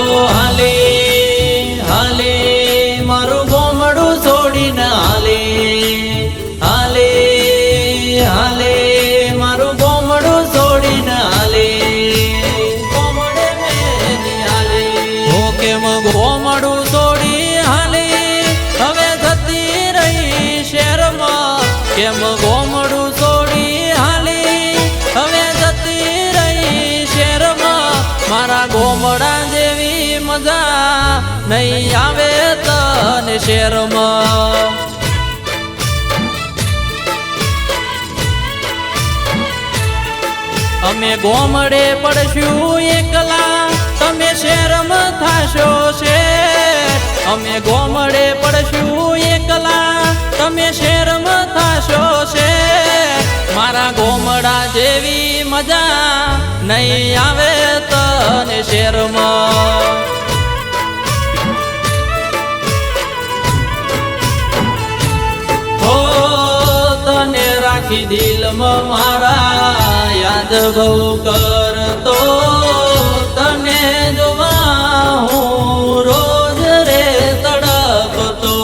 હાલે હાલે મારું ગોમડું છોડીને હાલે હાલે હાલે મારું ગોમડું છોડીને હાલે ગોમડે મેલી હાલે હો કેમ ગોમડું છોડી હાલે હવે જતી રહી શહેરમાં કેમ ગોમડું છોડી હાલે હવે જતી રહી શહેરમાં મારા ગોમડા જેવી મજા નહીં આવે તને શહેરમાં અમે ગોમડે પડશું એકલા તમે શહેરમાં થાશો શેઠ અમે ગોમડે પડશું એકલા તમે શહેરમાં થાશો શેઠ મારા ગોમડા જેવી મજા નહીં આવે તને શહેરમાં હો તને રાખી દિલમાં મારા યાદ બહુ કરતો તને જોવા હું રોજ રે તડપતો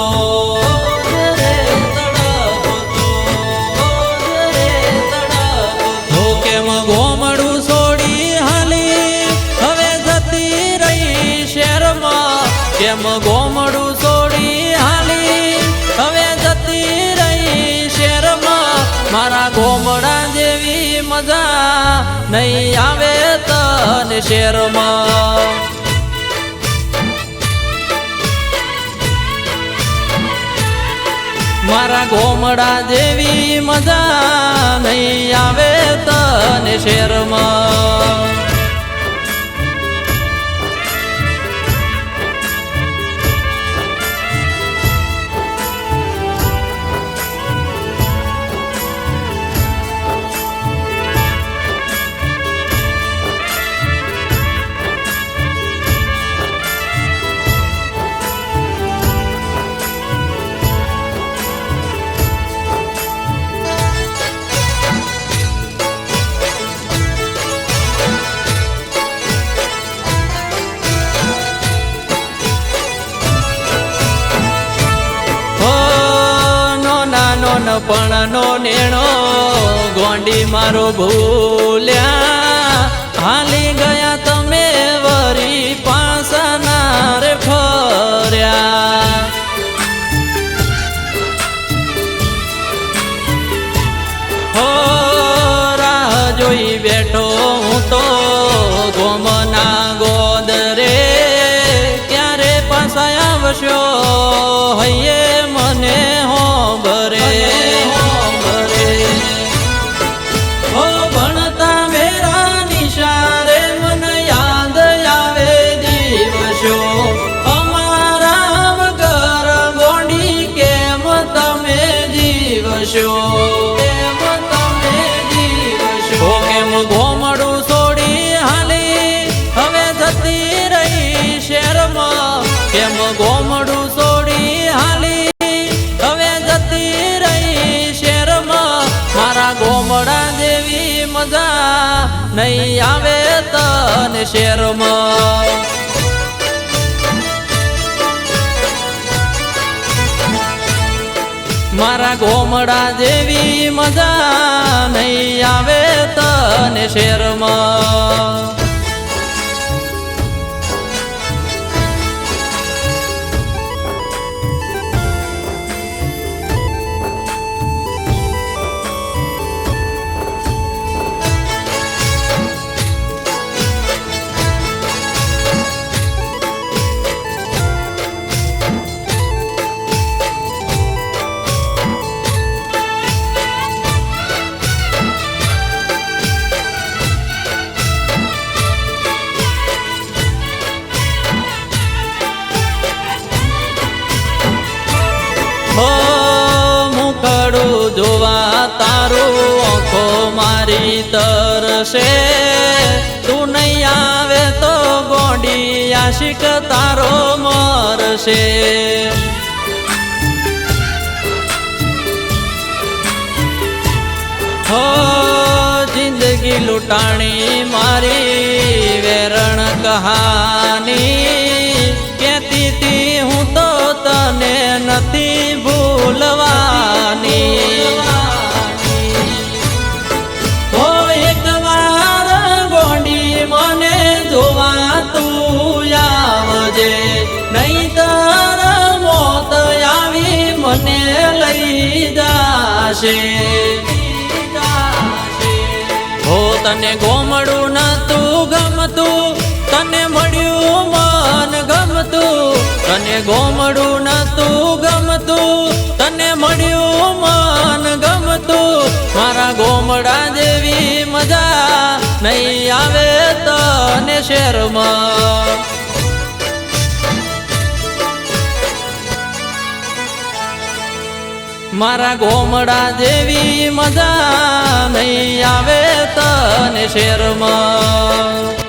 હો કેમ ગોમડું છોડી હાલી હવે જતી રહી શહેરમાં કેમ ગોમડું છોડી હાલી હવે જતી રહી શહેરમાં મારા ગોમડા જેવી મજા નહીં આવે તને શહેરમાં મારા ગોમડા જેવી મજા નહીં આવે તને શહેરમાં પણ નો નેણો ગોંડી મારો ભૂલ્યા હાલી ગયા તમે વરી પાસના રે ફર્યા હો રાહ જોઈ બેઠો હું તો ગોમના ગોદરે ક્યારે પાછા આવશો હૈયે મને હો ભરે ગોમડું છોડી હાલી હવે જતી રહી શહેરમાં કેમ ગોમડું છોડી હાલી હવે જતી રહી શહેરમાં મારા ગોમડા જેવી મજા નહીં આવે તને શહેરમાં મારા ગોમડા જેવી મજા નહીં આવે તને શહેરમાં જોવા તારું આંખો મારી તરસે તું નહીં આવે તો ગોંડી આશિક તારો મરશે હો જિંદગી લૂંટાણી મારી રણ કહાની કેતી તી હું તો તને નથી ભૂલવાની હો એકવાર ગોંડી મને જોવા તું આવજે નહીંતર મોત આવી મને લઈ જાશે હો તને ગોમડું નતું ગમતું તને મળ્યું મન ગમતું તને ગોમડું નતું ગમતું તને મળ્યું મન ગમતું મારા ગોમડા જેવી મજા નહીં આવે તને શહેરમાં મારા ગોમડા જેવી મજા નહીં આવે તને શહેરમાં